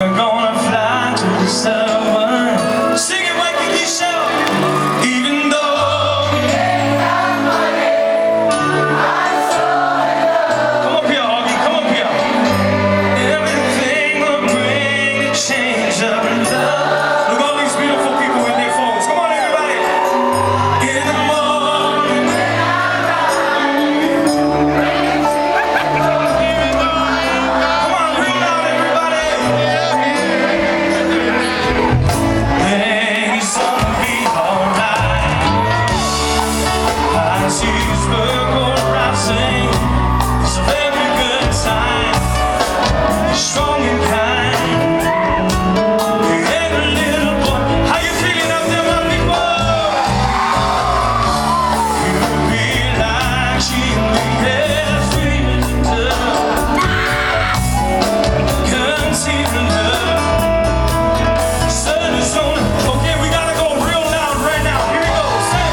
We're gonna fly to the sun. Sing it, wake it, shout. Even though we ain't got money, I'm so in love. Come up here, Augie, come up here. Everything will bring a change of love. Look at all these beautiful people with their phones. Come on, everybody. In the morning, when I rise, come on, real loud, everybody. Things gonna be alright. I cheeseburger rising. It's a very good time. Strong and kind. Every little boy. How you feeling out there, my people? You'll be like she in the air, sweet love. Can't see the love. Sun is on. Okay, we gotta go real loud right now. Here we go. Say,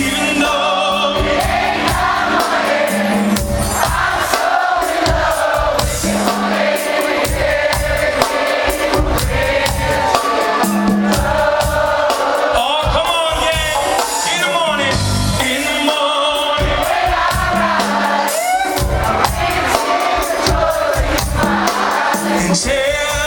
even though we ain't got money, I'm so in love with you. Oh, come on, yeah. In the morning, when I rise, and tell